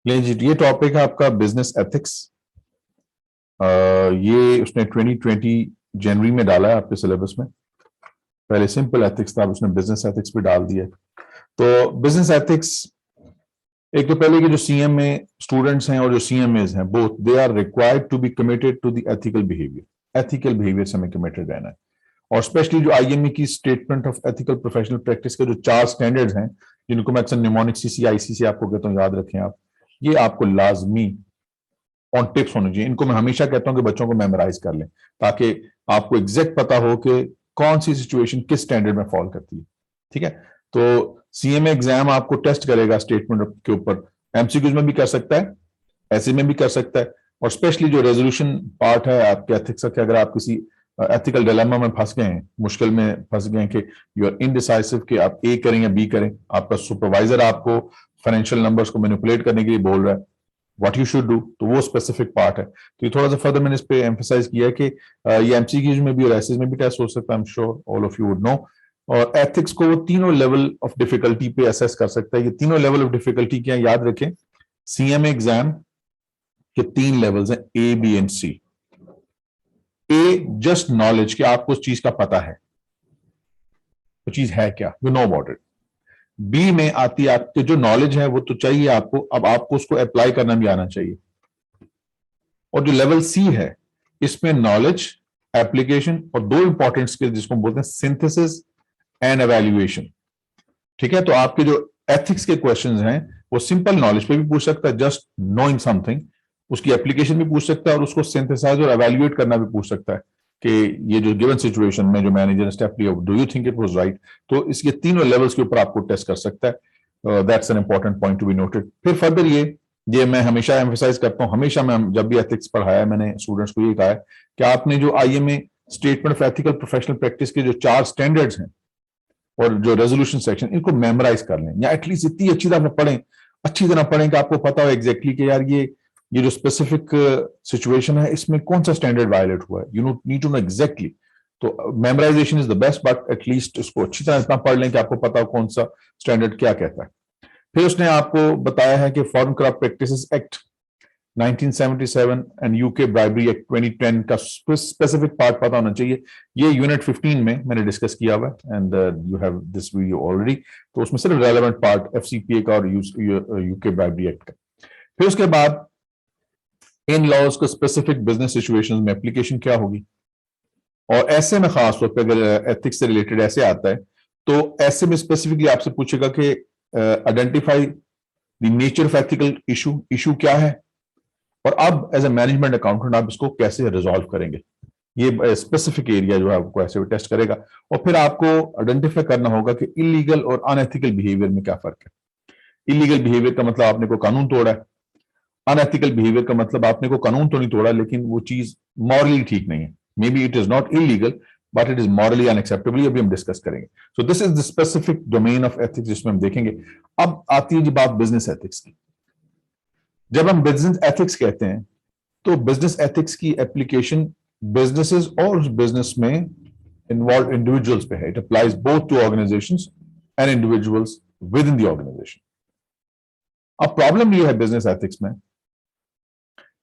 ले जी, ये टॉपिक है आपका बिजनेस एथिक्स। ये उसने 2020 जनवरी में डाला है आपके सिलेबस में। पहले सिंपल एथिक्स था, अब उसने बिजनेस एथिक्स भी डाल दिया। तो बिजनेस एथिक्स, एक तो पहले के जो सीएमए स्टूडेंट्स हैं और जो सीएमएज हैं, both they are required to be committed to the ethical behaviour. Ethical behaviour से हमें कमिटेड रहना है। और स्पेशली जो आईएमए की statement of ethical professional practice के जो 4 स्टैंडर्ड्स हैं, जिनको मैं अक्सर निमोनिक सीसीआईसी से आपको कहता हूँ, याद रखें आप। ये आपको लाजमी ऑन टिप्स होने चाहिए। इनको मैं हमेशा कहता हूं कि बच्चों को मेमोराइज कर लें, ताकि आपको एग्जैक्ट पता हो कि कौन सी सिचुएशन किस स्टैंडर्ड में फॉल करती है। ठीक है, तो सीएमए एग्जाम आपको टेस्ट करेगा स्टेटमेंट के ऊपर। एमसीक्यूज में भी कर सकता है, ऐसे में भी कर सकता है। और स्पेशली जो रेजोल्यूशन पार्ट है आपके एथिक्स का, अगर आप किसी एथिकल डिलेमा में फंस गए हैं, मुश्किल में फंस गए हैं कि यू आर इनडिसाइसिव कि आप ए करें या बी करें, आपका सुपरवाइजर आपको फाइनेंशियल नंबर्स को मैनिपुलेट करने के लिए बोल रहा है, व्हाट यू शुड डू, तो वो स्पेसिफिक पार्ट है। तो ये थोड़ा सा फर्दर मैंने इस पे एम्फेसाइज किया कि ये एमसीक्यूज में भी और एसेज में भी टेस्ट हो सकता है। I am sure all of you would know. और एथिक्स को वो तीनों लेवल ऑफ डिफिकल्टी पे असेस कर सकता है। ये तीनों लेवल ऑफ डिफिकल्टी क्या याद रखें, सीएमए एग्जाम के 3 लेवल्स हैं, A B and C. A just knowledge, कि आपको उस चीज का पता है, वो चीज है क्या, you know about it. B में आती है आपकी जो नॉलेज है वो तो चाहिए आपको, अब आपको उसको अप्लाई करना भी आना चाहिए। और जो लेवल सी है, इसमें नॉलेज, एप्लीकेशन और 2 इंपॉर्टेंट स्किल्स जिसको बोलते हैं सिंथेसिस एंड एवेल्युएशन। ठीक है, तो आपके जो एथिक्स के क्वेश्चंस हैं वो सिंपल नॉलेज पे भी पूछ सकता है, जस्ट नोइंग समथिंग। उसकी एप्लीकेशन भी पूछ सकता है और उसको सिंथेसाइज और एवेल्युएट करना भी पूछ सकता है कि ये जो गिवन सिचुएशन में जो मैनेजर ने स्टेप लिया, do you think it was right. तो इसके तीनों लेवल्स के ऊपर आपको टेस्ट कर सकता है। That's an important point to be noted. फिर फर्दर ये मैं हमेशा एम्फेसाइज करता हूं, हमेशा मैं जब भी एथिक्स पढ़ाया है मैंने स्टूडेंट्स को ये कहा है कि आपने जो IMA statement of ethical professional practice के जो 4 स्टैंडर्ड्स हैं और जो रेजोल्यूशन सेक्शन, इनको मेमोराइज कर लें, या एटलीस्ट इतनी अच्छी तरह पढ़ें, अच्छी तरह पढ़ें कि आपको पता हो एग्जैक्टली कि यार ये जो स्पेसिफिक सिचुएशन है इसमें कौन सा स्टैंडर्ड वायलेट हुआ है। You need to know exactly. तो memorization is the best, but at least इसको अच्छी तरह इतना पढ़ लें कि आपको पता हो कौन सा स्टैंडर्ड क्या कहता है। फिर उसने आपको बताया है कि foreign corrupt practices act 1977 and UK bribery act 2010 का स्पेसिफिक पार्ट पता होना चाहिए। ये यूनिट 15 में मैंने डिस्कस किया हुआ है, and you have this video already. तो उसमें सिर्फ रेलेवेंट पार्ट एफसीपीए का और यूके ब्राइबरी एक्ट का। फिर उसके बाद इन लॉज को स्पेसिफिक बिजनेस सिचुएशंस में एप्लीकेशन क्या होगी, और ऐसे में खास तौर पर अगर एथिक्स से रिलेटेड ऐसे आता है तो ऐसे में स्पेसिफिकली आपसे पूछेगा कि identify the nature of ethical issue क्या है, और अब एज ए मैनेजमेंट अकाउंटेंट आप इसको कैसे रिजॉल्व करेंगे। ये स्पेसिफिक एरिया जो है आपको ऐसे टेस्ट करेगा। और फिर आपको आइडेंटिफाई करना होगा कि इलीगल और अनएथिकल बिहेवियर में क्या फर्क है। इलीगल बिहेवियर का मतलब आपने को कानून तोड़ा है, अनएथिकल बिहेवियर का मतलब आपने को कानून तो नहीं तोड़ा लेकिन वो चीज मॉरली ठीक नहीं है। May be it is not illegal but it is morally unacceptable. अभी हम डिस्कस करेंगे। सो this is the specific domain of ethics जिसमें हम देखेंगे। अब आती है जी बात बिजनेस एथिक्स की। जब हम बिजनेस एथिक्स कहते हैं तो बिजनेस एथिक्स की एप्लीकेशन बिजनेसेस और बिजनेस में इन्वॉल्व इंडिविजुअल्स पे है। It applies both to organisations and individuals within the organisation. अब प्रॉब्लम ये है बिजनेस एथिक्स में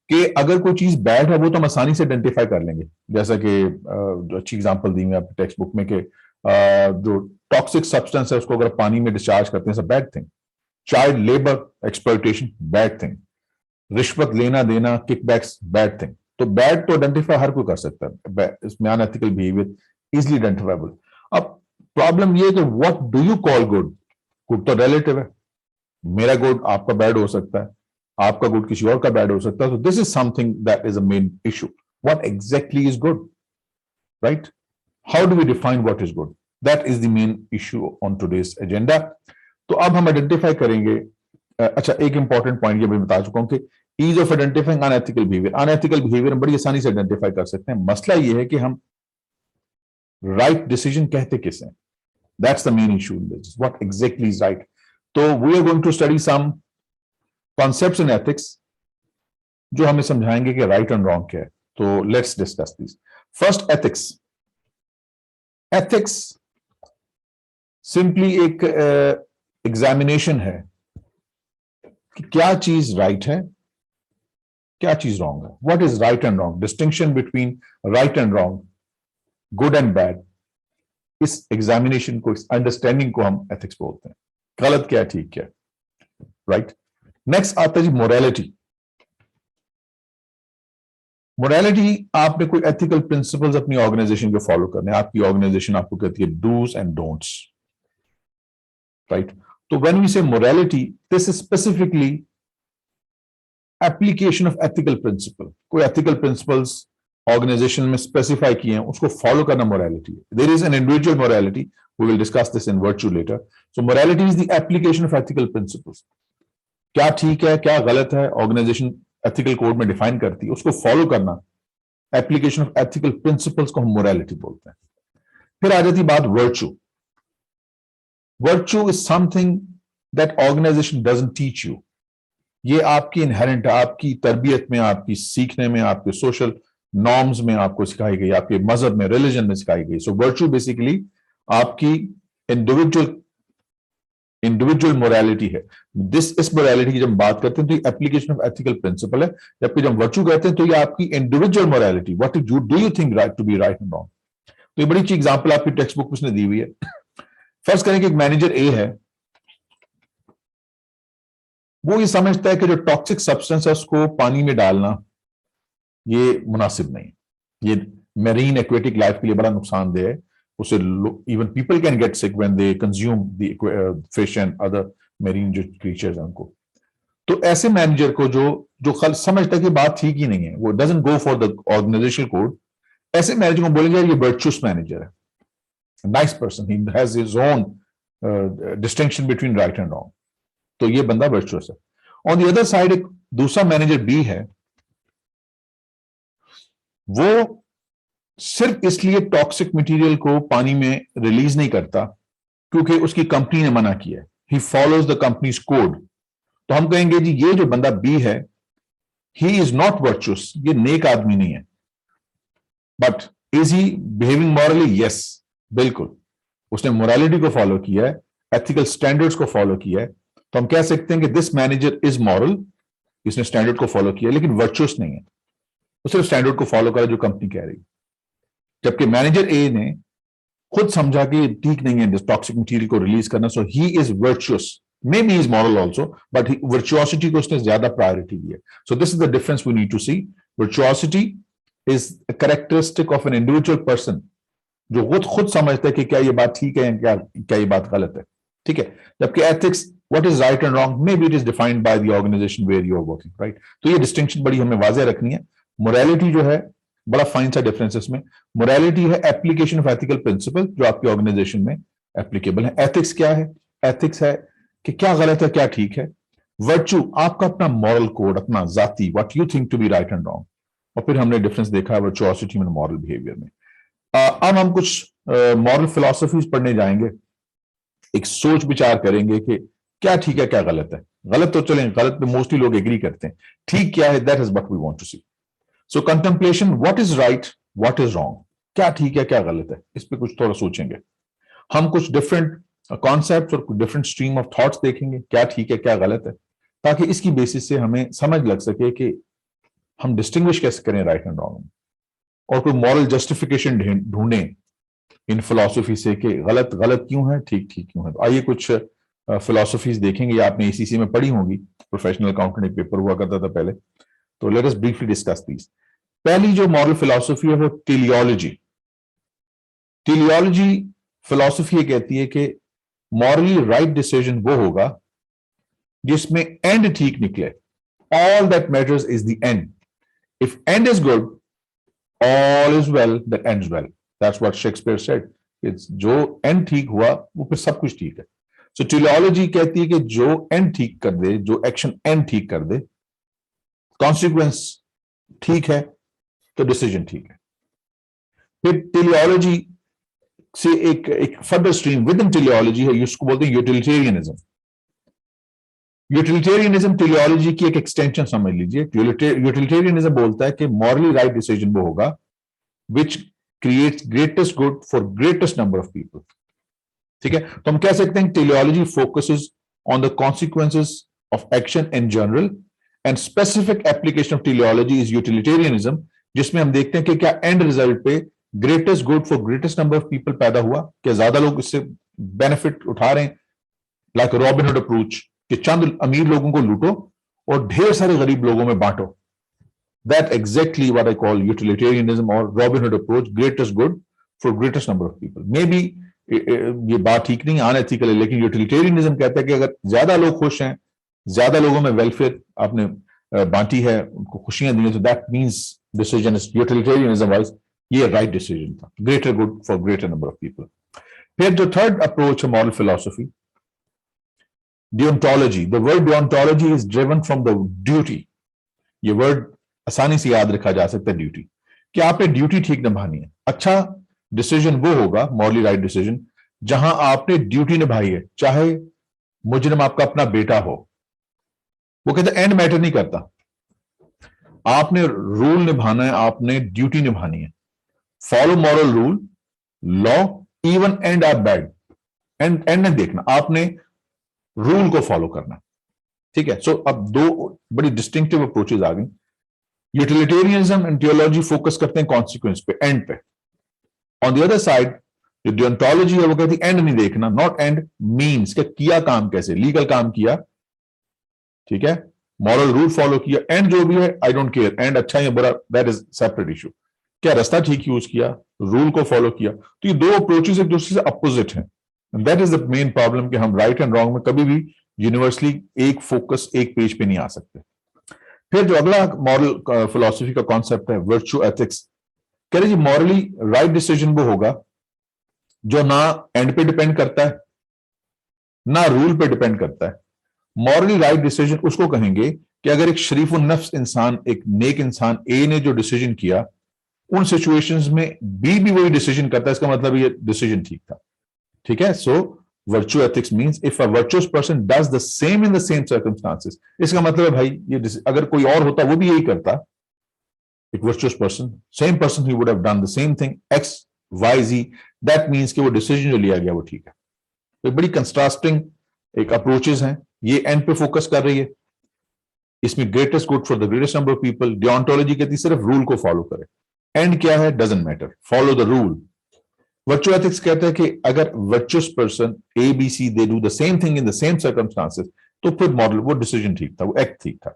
कि अगर कोई चीज बैड है वो तो हम आसानी से आइडेंटिफाई कर लेंगे, जैसा कि जो अच्छी एग्जांपल दी हुई है टेक्स्ट बुक में कि जो टॉक्सिक सब्सटेंस है उसको अगर पानी में डिस्चार्ज करते हैं, bad thing. Child labour exploitation, bad thing. रिश्वत लेना देना, किकबैक्स, बैड थिंग। तो बैड तो आइडेंटिफाई हर कोई कर सकता है, इसमें अनएथिकल बिहेवियर इजिली आइडेंटिफाइबल। अब प्रॉब्लम ये है कि what do you call good. Good तो रिलेटिव है, मेरा गुड आपका बैड हो सकता है, आपका गुड किसी और का बैड हो सकता है। तो this is something that is a main issue. What exactly is good, right? How do we define what is good? That is the main issue on today's agenda. तो अब हम आइडेंटिफाई करेंगे। अच्छा, एक इंपॉर्टेंट पॉइंट ये मैं बता चुका हूं कि ease of identifying unethical behaviour. Unethical behaviour हम बड़ी आसानी से आइडेंटिफाई कर सकते हैं। मसला ये है कि हम राइट डिसीजन कहते किसे। That's the main issue in this, what exactly is right. तो we are going to study some concepts in ethics जो हमें समझाएंगे कि राइट एंड रॉन्ग क्या है। तो let's discuss this. First, ethics. Ethics simply एक एग्जामिनेशन है कि क्या चीज राइट है, क्या चीज रॉन्ग है, what is right and wrong, distinction between right and wrong, good and bad. इस एग्जामिनेशन को, इस अंडरस्टैंडिंग को हम एथिक्स बोलते हैं। गलत क्या है, ठीक क्या है, राइट। नेक्स्ट आता है जी मोरालिटी। मोरालिटी, आपने कोई एथिकल प्रिंसिपल्स अपनी ऑर्गेनाइजेशन को फॉलो करने, आपकी ऑर्गेनाइजेशन आपको कहती है डूज एंड डोंट्स, राइट। तो when we say morality, this is specifically application of ethical principle. कोई एथिकल प्रिंसिपल्स ऑर्गेनाइजेशन में स्पेसिफाई किए हैं, उसको फॉलो करना मोरालिटी है। There is an individual morality, we will discuss this in virtue later. So morality is the application of ethical principles. क्या ठीक है, क्या गलत है, ऑर्गेनाइजेशन एथिकल कोड में डिफाइन करती है, उसको फॉलो करना, एप्लीकेशन ऑफ एथिकल प्रिंसिपल्स को हम मोरालिटी बोलते हैं। फिर आ जाती बात virtue. Virtue is something that organisation doesn't teach you. ये आपकी इनहेरेंट, आपकी तरबियत में, आपकी सीखने में, आपके सोशल नॉर्म्स में आपको सिखाई गई, आपके मजहब में, रिलीजन में सिखाई गई। सो वर्चू बेसिकली आपकी इंडिविजुअल मोरालिटी है। इस मोरालिटी की जब हम बात करते हैं तो ये एप्लीकेशन ऑफ एथिकल प्रिंसिपल है, जबकि जब वर्चू कहते हैं तो ये आपकी individual morality, what do you think right to be right and wrong. तो ये बड़ी अच्छी एग्जांपल आपकी टेक्स्ट बुक में उसने दी हुई है। फर्स्ट करें कि एक मैनेजर ए है, वो ये समझता है कि जो टॉक्सिक सब्सटेंस है उसको पानी में डालना ये मुनासिब नहीं, ये मेरीन एक्वेटिक लाइफ के लिए बड़ा नुकसानदेह है। उसे even people can get sick when they consume the fish and other marine जो क्रीचर्स हैं उनको। तो ऐसे मैनेजर को जो जो समझता है कि बात ठीक ही नहीं है, वो doesn't go for the organisational code, ऐसे मैनेजर को बोलेंगे ये वर्चुअस मैनेजर है, nice person, he has his own distinction between right and wrong, तो ये बंदा वर्चुअस है। ऑन द अदर साइड एक दूसरा मैनेजर बी है, वो सिर्फ इसलिए टॉक्सिक मटेरियल को पानी में रिलीज नहीं करता क्योंकि उसकी कंपनी ने मना किया है, he follows the companies code. तो हम कहेंगे जी ये जो बंदा बी है, ही इज नॉट वर्चुअस, ये नेक आदमी नहीं है। But is he behaving morally? Yes, बिल्कुल, उसने मोरालिटी को फॉलो किया है, एथिकल स्टैंडर्ड्स को फॉलो किया है। तो हम कह सकते हैं कि दिस मैनेजर इज मॉरल, इसने स्टैंडर्ड को फॉलो किया, लेकिन वर्चुअस नहीं है, वो सिर्फ स्टैंडर्ड को फॉलो करा जो कंपनी कह रही। जबकि मैनेजर ए ने खुद समझा कि ठीक नहीं है टॉक्सिक मटेरियल को रिलीज करना, so he is virtuous, maybe is moral also, but virtuosity को उसने ज्यादा प्रायोरिटी दी है। So this is the difference we need to see. Virtuosity is a characteristic of an individual person, जो खुद समझता है कि क्या ये बात ठीक है, क्या ये बात गलत है, ठीक है। जबकि ethics, what is right and wrong, maybe it is defined by the organisation where you are working, right. तो ये डिस्टिंक्शन बड़ी हमें वाज़ेह रखनी है। मोरालिटी जो है बड़ा फाइन सा डिफरेंस इसमें। मोरालिटी है एप्लीकेशन ऑफ एथिकल प्रिंसिपल जो आपकी ऑर्गेनाइजेशन में एप्लीकेबल है। एथिक्स क्या है? एथिक्स है कि क्या गलत है, क्या ठीक है। वर्चू आपका अपना मॉरल कोड, अपना जाती, what you think to be right and wrong. और फिर हमने डिफरेंस देखा है वर्चुअसिटी में, मॉरल बिहेवियर में। अब हम कुछ मॉरल फिलॉसफीज पढ़ने जाएंगे, एक सोच विचार करेंगे कि क्या ठीक है, क्या गलत है। गलत तो चलें, गलत पे मोस्टली लोग एग्री करते हैं, ठीक क्या है, that is what we want to see. So contemplation, what is right, what is wrong, क्या ठीक है, क्या गलत है, इस पे कुछ थोड़ा सोचेंगे। हम कुछ डिफरेंट कॉन्सेप्ट और डिफरेंट स्ट्रीम ऑफ थॉट्स देखेंगे, क्या ठीक है, क्या गलत है, ताकि इसकी बेसिस से हमें समझ लग सके कि हम डिस्टिंग्विश कैसे करें राइट एंड रॉन्ग, और कोई मॉरल जस्टिफिकेशन ढूंढें इन फिलॉसफी से कि गलत गलत क्यों है, ठीक ठीक क्यों है। तो आइए कुछ फिलॉसफीज देखेंगे, आपने एसीसी में पढ़ी होंगी, प्रोफेशनल अकाउंटेंट एक पेपर हुआ करता था पहले। तो let us briefly discuss these. पहली जो मॉरल फिलॉसफी है वो टेलियोलॉजी। टेलियोलॉजी फिलॉसफी ये कहती है कि मॉरली राइट डिसीजन वो होगा जिसमें एंड ठीक निकले। All that matters is the end. If and is good, all is well that ends well. That's what Shakespeare said. जो एंड ठीक हुआ वो फिर सब कुछ ठीक है। सो टेलियोलॉजी कहती है कि जो एंड ठीक कर दे, जो एक्शन एंड ठीक कर दे, कॉन्सिक्वेंस ठीक है, तो डिसीजन ठीक है। फिर टेलियोलॉजी से एक further stream with in teleology है, उसको बोलते हैं यूटिलिटेरियनिज्म। यूटिलिटेरियनिज्म टेलियोलॉजी की एक एक्सटेंशन समझ लीजिए। यूटिलिटेरियनिज्म बोलता है कि मॉरली राइट डिसीजन वो होगा which creates greatest good for greatest number of people. ठीक है, तो हम कह सकते हैं teleology focuses on the consequences of action in general and specific application of teleology is utilitarianism, जिसमें हम देखते हैं कि क्या एंड रिजल्ट पे greatest good for greatest number of people पैदा हुआ, क्या ज्यादा लोग इससे बेनिफिट उठा रहे हैं, लाइक रॉबिनहुड अप्रोच कि चंद अमीर लोगों को लूटो और ढेर सारे गरीब लोगों में बांटो. That exactly what I call utilitarianism or Robin Hood approach, greatest good for greatest number of people. Maybe ये बात ठीक नहीं, अनएथिकल है, लेकिन यूटिलिटेरियनिज्म कहता है कि अगर ज्यादा लोग खुश हैं, ज्यादा लोगों में वेलफेयर आपने बांटी है, उनको खुशियां दी हैं, तो that means decision is utilitarianism wise ये राइट डिसीजन था, greater good for greater number of people. फिर जो थर्ड अप्रोच है moral philosophy, deontology. The word deontology is driven from the duty. ये वर्ड आसानी से याद रखा जा सकता है, ड्यूटी, कि आपने ड्यूटी ठीक निभानी है. अच्छा डिसीजन वो होगा, मॉरली राइट डिसीजन, जहां आपने ड्यूटी निभाई है, चाहे मुजरिम आपका अपना बेटा हो. वो कहते एंड मैटर नहीं करता, आपने रूल निभाना है, आपने ड्यूटी निभानी है. Follow moral rule, law, even end are bad. End नहीं देखना, आपने रूल को फॉलो करना. ठीक है. सो अब दो बड़ी डिस्टिंक्टिव अप्रोचेज आ गई. यूटिलिटेरियनिज्म एंड थियोलॉजी फोकस करते हैं कॉन्सिक्वेंस पे, एंड पे. ऑन द अदर साइड जो डियोंटोलॉजी है वो कहती है एंड नहीं देखना, नॉट एंड मीन्स के किया काम कैसे, लीगल काम किया, ठीक है, मॉरल रूल फॉलो किया, एंड जो भी है आई डोंट केयर, एंड अच्छा या बुरा दैट इज सेपरेट इशू. क्या रास्ता ठीक यूज किया, रूल को फॉलो किया. तो ये दो अप्रोचेस एक दूसरे से अपोजिट हैं. That is the main problem कि हम राइट एंड रॉन्ग में कभी भी यूनिवर्सली एक फोकस एक पेज पे नहीं आ सकते. फिर जो अगला मॉरल फिलॉसफी का कॉन्सेप्ट है वर्च्यू एथिक्स. कह रहे जी मॉरली राइट डिसीजन वो होगा जो ना एंड पे डिपेंड करता है ना रूल पे डिपेंड करता है. मॉरली राइट डिसीजन उसको कहेंगे कि अगर एक शरीफ नफ्स इंसान, एक नेक इंसान ए ने जो डिसीजन किया, उन सिचुएशंस में बी भी वही डिसीजन करता है, इसका मतलब ये डिसीजन ठीक था. ठीक है. सो virtue ethics means if a virtuous person does the same in the same circumstances, इसका मतलब है भाई ये अगर कोई और होता वो भी यही करता, एक virtuous person, same person he would have done the same thing x y z, that means कि वो डिसीजन जो लिया गया वो ठीक है. तो बड़ी कंट्रास्टिंग एक अप्रोचेस हैं. ये एंड पे फोकस कर रही है, इसमें greatest good for the greatest number of people. Deontology कहती है सिर्फ रूल को फॉलो करे, एंड क्या है doesn't matter, follow the rule. Virtual ethics कहता है कि अगर virtuous person A B C they do the same thing in the same circumstances, तो फिर मॉडल वो डिसीजन ठीक था, वो एक्ट ठीक था.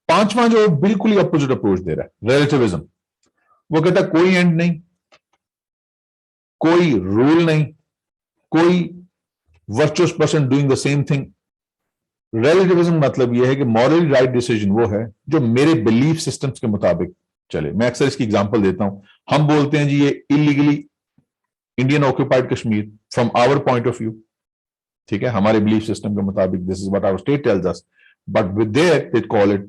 पांचवा जो बिल्कुल ही अपोजिट अप्रोच दे रहा है रिलेटिविज्म. वो कहता है कोई एंड नहीं, कोई रूल नहीं, कोई virtuous person doing the same thing. Relativism मतलब यह है कि मॉरली राइट डिसीजन वो है जो मेरे बिलीफ सिस्टम्स के मुताबिक चले. मैं अक्सर इसकी एग्जांपल देता हूं. हम बोलते हैं जी ये illegally Indian occupied Kashmir from our point of view, ठीक है, हमारे बिलीफ सिस्टम के मुताबिक this is what our state tells us, but with there they call it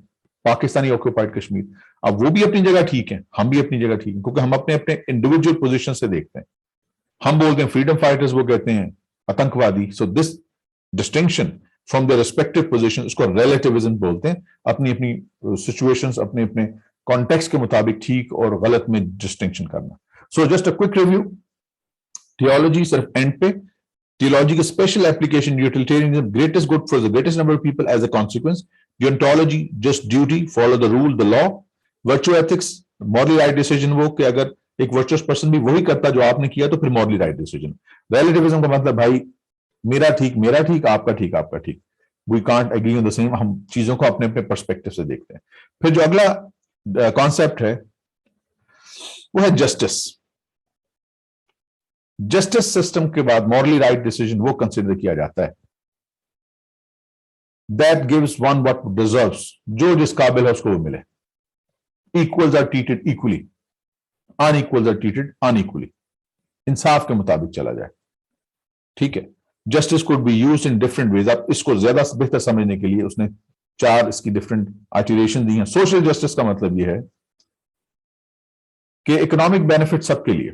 Pakistani occupied Kashmir. अब वो भी अपनी जगह ठीक है, हम भी अपनी जगह ठीक है, क्योंकि हम अपने अपने इंडिविजुअल पोजीशन से देखते हैं. हम बोलते हैं फ्रीडम फाइटर्स, वो कहते हैं आतंकवादी. So this distinction from the respective position, उसको रिलेटिविज्म बोलते हैं. अपनी अपनी सिचुएशंस, अपने अपने कॉन्टेक्स्ट के मुताबिक ठीक और गलत में डिस्टिंक्शन करना. So just a quick review. Theology सिर्फ एंड पे, थियोलॉजी की special application utilitarianism, greatest good for the greatest number of people as a consequence. Deontology just duty, follow the rule the law. Virtual ethics morally right decision वो कि अगर एक virtuous person भी वही करता जो आपने किया तो फिर मॉरली राइट डिसीजन. रिलेटिविज्म का मतलब भाई मेरा ठीक, आपका ठीक. We can't agree on the same. हम चीजों को अपने अपने पर्सपेक्टिव से देखते हैं. फिर जो अगला कॉन्सेप्ट है वो है जस्टिस. जस्टिस सिस्टम के बाद मॉरली राइट डिसीजन वो कंसिडर किया जाता है that gives one what deserves, जो जिस काबिल है उसको वो मिले. Equals are treated equally, unequals are treated unequally. इंसाफ के मुताबिक चला जाए. ठीक है. Justice could be used in different ways. आप इसको ज्यादा बेहतर समझने के लिए उसने 4 इसकी डिफरेंट आर्टिकुलेशन दी हैं. सोशल जस्टिस का मतलब यह है कि इकोनॉमिक बेनिफिट सबके लिए,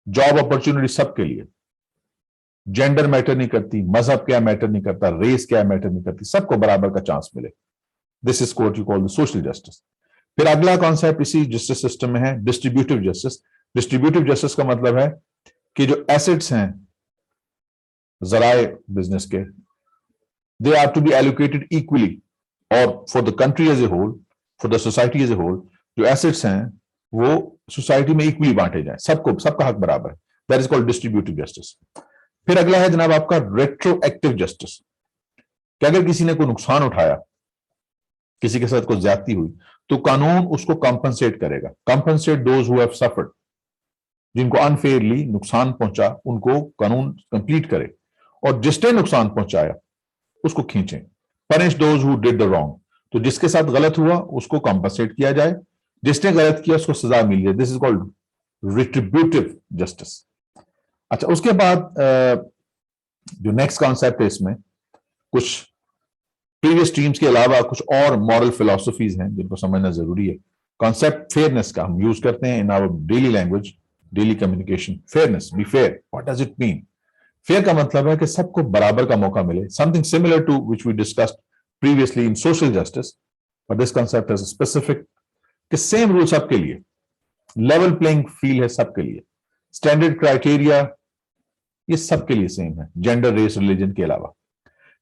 जॉब अपॉर्चुनिटी सबके लिए, जेंडर मैटर नहीं करती, मजहब क्या मैटर नहीं करता, रेस क्या मैटर नहीं करती, सबको बराबर का चांस मिले. This is what you call the social justice. फिर अगला कॉन्सेप्ट इसी जस्टिस सिस्टम में है डिस्ट्रीब्यूटिव जस्टिस. डिस्ट्रीब्यूटिव जस्टिस का मतलब है कि जो एसेट्स हैं जराए बिजनेस के, they are to be allocated equally, or for the country as a whole, for the society as a whole, जो assets हैं वो सोसाइटी में इक्वली बांटे जाएं, सबको, सबका हक बराबर है. That is called distributive justice. फिर अगला है जनाब आपका रेट्रोएक्टिव जस्टिस, कि अगर किसी ने कोई नुकसान उठाया, किसी के साथ कोई ज्यादती हुई, तो कानून उसको कॉम्पनसेट करेगा. Compensate those who have suffered, जिनको अनफेयरली नुकसान पहुंचा उनको कानून कंप्लीट करे, और जिसने नुकसान पहुंचाया उसको खींचे. Punish those who did the wrong, तो जिसके साथ गलत हुआ उसको कॉम्पनसेट किया जाए, जिसने गलत किया उसको सजा मिल जाए. This is called retributive justice. अच्छा, उसके बाद जो नेक्स्ट कॉन्सेप्ट है, इसमें कुछ प्रीवियस टीम्स के अलावा कुछ और मॉरल फिलॉसफीज हैं जिनको समझना जरूरी है. कॉन्सेप्ट फेयरनेस का हम यूज करते हैं in our daily language, daily communication. Fairness, be fair, what does it mean? Fair का मतलब है कि सबको बराबर का मौका मिले. Something similar to which we discussed previously in social justice, but this concept is specific, कि सेम रूल सबके लिए, लेवल प्लेइंग फील्ड है सबके लिए, स्टैंडर्ड क्राइटेरिया ये सबके लिए सेम है, जेंडर, रेस, रिलीजन के अलावा.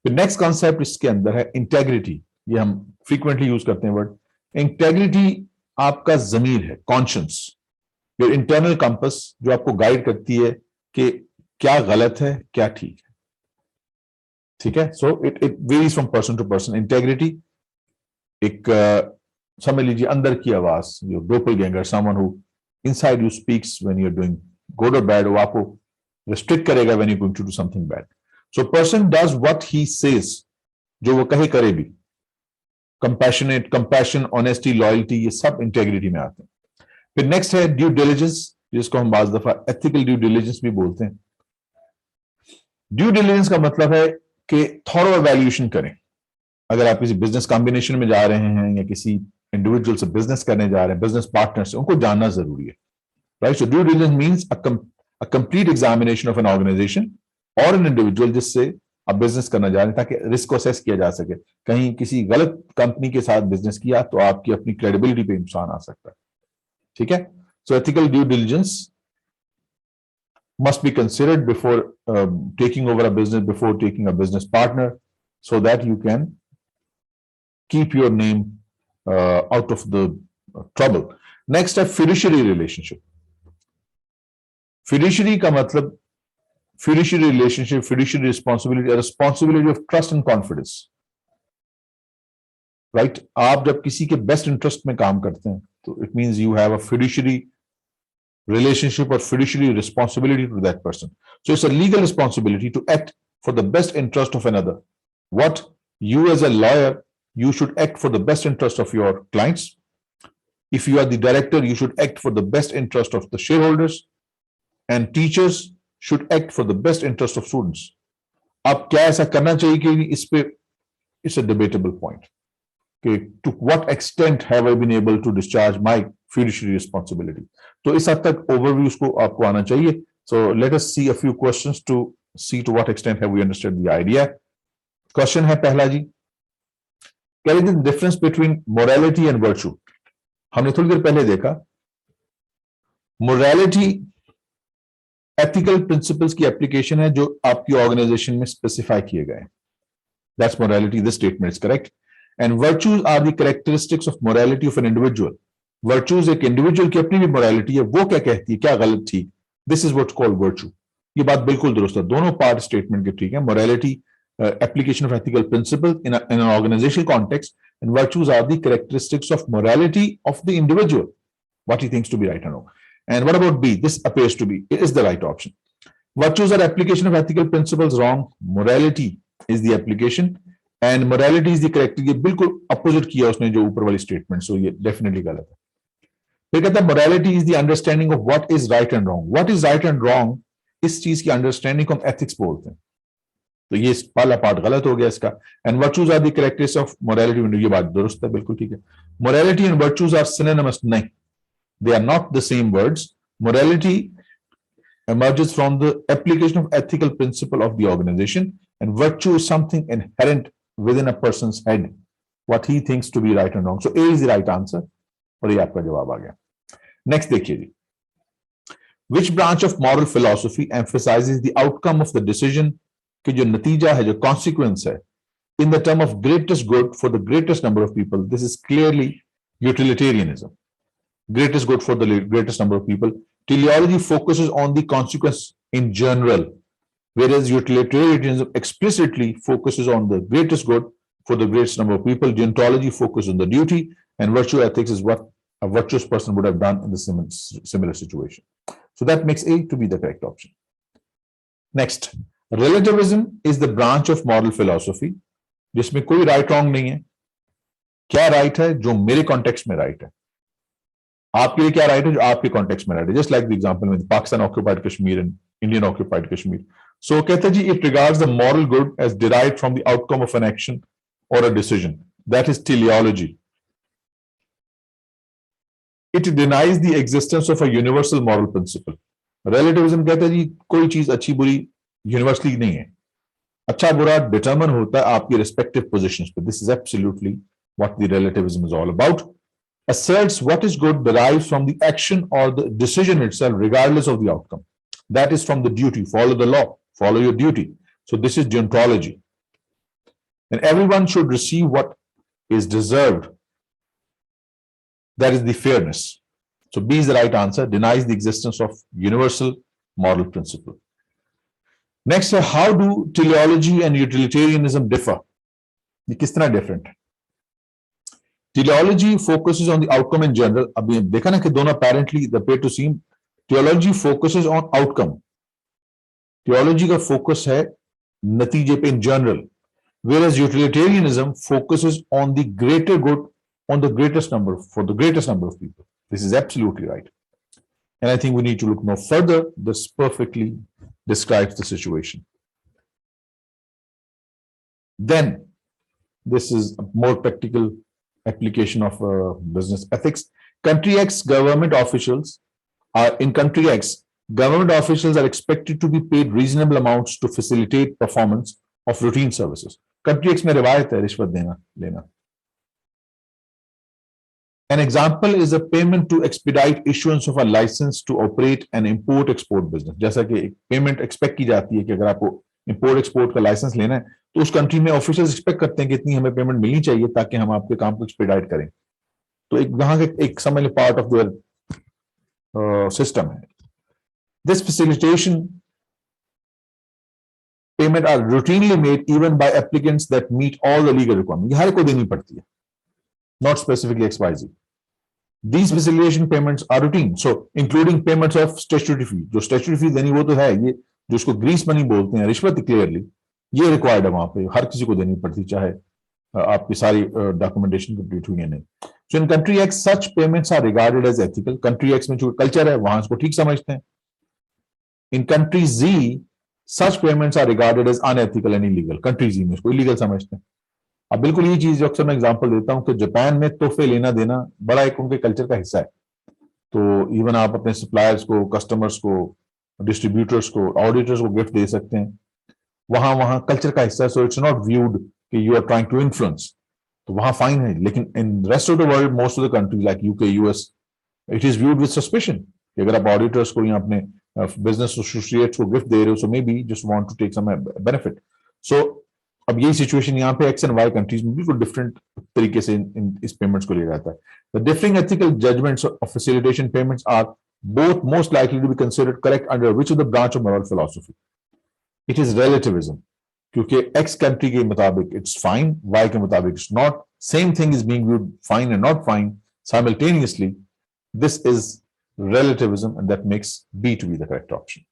फिर नेक्स्ट कॉन्सेप्ट इसके अंदर है इंटेग्रिटी. ये हम फ्रीक्वेंटली यूज करते हैं वर्ड. इंटेग्रिटी आपका जमीर है, कॉन्शियंस, योर इंटरनल कंपस, जो आपको गाइड करती है कि क्या गलत है क्या ठीक है. ठीक है, so it varies from person to person. Integrity एक समझ लीजिए अंदर की आवाज, जो doppelganger, someone who inside you speaks when you are doing good और बैड, वो आपको रिस्ट्रिक्ट करेगा when you going to do something bad. So person does what he says, जो वो कहे करे भी. कंपैशनेट, कंपैशन, ऑनेस्टी, लॉयल्टी, ये सब इंटेग्रिटी में आते हैं. फिर नेक्स्ट है ड्यू डिलिजेंस, जिसको हम बाज दफा एथिकल ड्यू डिलिजेंस भी बोलते हैं. ड्यू डिलिजेंस का मतलब है कि थॉरो एवैल्यूएशन करें. अगर आप किसी बिजनेस कॉम्बिनेशन में जा रहे हैं या किसी इंडिविजुअल से बिजनेस करने जा रहे हैं, बिजनेस पार्टनर से, उनको जानना जरूरी है. Right, so due diligence means a complete examination of an organisation और एन इंडिविजुअल जिससे आप बिजनेस करना जा रहे हैं, ताकि रिस्क को असेस किया जा सके. कहीं किसी गलत कंपनी के साथ बिजनेस किया तो आपकी अपनी क्रेडिबिलिटी पे नुकसान आ सकता है. ठीक है, so ethical due diligence must be considered before taking over a business, before taking a business partner, so that you can keep your name out of the trouble. Next है fiduciary relationship. Fiduciary का मतलब fiduciary relationship, fiduciary responsibility, a responsibility of trust and confidence. Right? आप जब किसी के best interest में काम करते हैं, तो it means you have a fiduciary relationship or fiduciary responsibility to that person. So it's a legal responsibility to act for the best interest of another. What you as a lawyer, you should act for the best interest of your clients. If you are the director, you should act for the best interest of the shareholders, and teachers should act for the best interest of students. अब क्या ऐसा करना चाहिए कि इस पे, it's a debatable point. Okay, to what extent have I been able to discharge my fiduciary responsibility? तो इस हद तक ओवरव्यू को आपको आना चाहिए. So let us see a few questions to see to what extent have we understood the idea. Question है पहला जी, क्या is the difference between morality and virtue? हमने थोड़ी देर पहले देखा morality ethical principles की एप्लीकेशन है जो आपकी ऑर्गेनाइजेशन में स्पेसिफाई किए गए. That's morality. This statement is correct. And virtues are the characteristics of morality of an individual. Virtues एक इंडिविजुअल की अपनी भी morality है, वो क्या कहती है, क्या गलत थी. This is what's called virtue. ये बात बिल्कुल दुरुस्त है, दोनों पार्ट स्टेटमेंट के ठीक है. Morality, application of ethical principles in an organizational context, and virtues are the characteristics of morality of the individual, what he thinks to be right or wrong. And what about B? This appears to be, it is the right option. Virtues are application of ethical principles, wrong. Morality is the application and morality is the correct. ये बिल्कुल opposite किया उसने जो ऊपर वाली statement, सो ये definitely गलत है. फिर कहता है morality is the understanding of what is right and wrong. What is right and wrong, इस चीज की अंडरस्टैंडिंग को हम एथिक्स बोलते हैं. तो ये पहला पार्ट गलत हो गया इसका. And virtues are the characteristics of morality, ये बात दुरुस्त है, बिल्कुल ठीक है. Morality and virtues are synonymous, नहीं, they are not the same words. Morality emerges from the application of ethical principle of the organization, and virtue is something inherent within a person's head, what he thinks to be right and wrong. So A is the right answer, और ये आपका जवाब आ गया. Next देखिए जी, which branch of moral philosophy emphasizes the outcome of the decision, कि जो नतीजा है, जो consequence है, in the term of greatest good for the greatest number of people, this is clearly utilitarianism. Greatest good for the greatest number of people. Teleology focuses on the consequence in general, whereas utilitarianism explicitly focuses on the greatest good for the greatest number of people. Deontology focuses on the duty, and virtue ethics is what a virtuous person would have done in the similar situation. So that makes A to be the correct option. Next, relativism is the branch of moral philosophy जिसमें कोई right wrong नहीं है. क्या right है जो मेरे context में right है, आपके लिए क्या right है जो आपके context में right है. Just like the example with Pakistan occupied Kashmir and Indian occupied Kashmir. So कहते जी, it regards the moral good as derived from the outcome of an action or a decision. That is teleology. It denies the existence of a universal moral principle. Relativism कहते हैं जी कोई चीज अच्छी बुरी universally नहीं है. अच्छा बुरा डिटरमिन होता है आपकी रिस्पेक्टिव पोजीशंस पे. This is absolutely what the relativism is all about. Asserts what is good derives from the action or the decision itself, regardless of the outcome. That is from the duty. Follow the law. Follow your duty. So this is deontology. And everyone should receive what is deserved. That is the fairness. So B is the right answer. Denies the existence of universal moral principle. Next, how do teleology and utilitarianism differ? किस तरह different? Teleology focuses on the outcome in general. अभी देखा ना कि दोनों apparently the pair to seem. Theology focuses on outcome. Theology का focus है नतीजे पे in general, whereas utilitarianism focuses on the greater good, on the greatest number, for the greatest number of people. This is absolutely right. And I think we need to look no further. This perfectly describes the situation. Then, this is a more practical application of business ethics. Country X government officials are in Country X, government officials are expected to be paid reasonable amounts to facilitate performance of routine services. Country X में रिवायत है रिश्वत देना लेना. An example is a payment to expedite issuance of a license to operate an import-export business. जैसा कि एक payment expect की जाती है कि अगर आपको इंपोर्ट एक्सपोर्ट का लाइसेंस लेना है तो उस कंट्री में ऑफिशियल्स एक्सपेक्ट करते हैं कि इतनी हमें पेमेंट मिलनी चाहिए ताकि हम आपके काम को एक्सपेडाइट करें. तो एक वहां के एक समझ लो पार्ट ऑफ देयर सिस्टम है. This facilitation payment are routinely made even by applicants that meet all the legal requirement. हर को देनी पड़ती है, not specifically XYZ. These facilitation payments are routine. So, including payments of statutory fee. जो statutory fee देनी वो तो है, ये जो उसको ग्रीस मनी बोलते हैं, रिश्वत क्लियरली ये रिक्वायर्ड है वहां पे, हर किसी को देनी पड़ती, चाहे आपकी सारी डॉक्यूमेंटेशन कंप्लीट हुई है नहीं. So in country X, such payments are regarded as ethical. Country X में जो कल्चर है वहां इसको ठीक समझते हैं. In country Z, such payments are regarded as unethical and illegal. Country Z में इसको illegal समझते हैं. अब बिल्कुल ये चीज अक्सर मैं एग्जांपल देता हूं कि जापान में तोहफे लेना देना बड़ा एक उनके कल्चर का हिस्सा है. तो इवन आप अपने सप्लायर्स को, कस्टमर्स को, डिस्ट्रीब्यूटर्स को, ऑडिटर्स को गिफ्ट दे सकते हैं. वहां वहां कल्चर का हिस्सा है. सो इट्स नॉट व्यूड कि you are trying to influence, तो वहां फाइन है. लेकिन in rest of the world, most of the countries like UK, US, it is viewed with suspicion कि अगर आप ऑडिटर्स को या अपने बिजनेस एसोसिएट्स को गिफ्ट दे रहे हो, so maybe just want to take some benefit. So अब यही सिचुएशन यहाँ पे एक्स एंड वाई कंट्रीज में बिल्कुल डिफरेंट तरीके से इस पेमेंट्स को लिया जाता है. The differing ethical judgements of facilitation payments are both most likely to be considered correct under which of the branch of moral philosophy. It is relativism, क्योंकि एक्स कंट्री के मुताबिक इट्स फाइन, वाई के मुताबिक it's not. Same thing is being viewed fine and not fine simultaneously. This is relativism, and that makes B to be the correct option.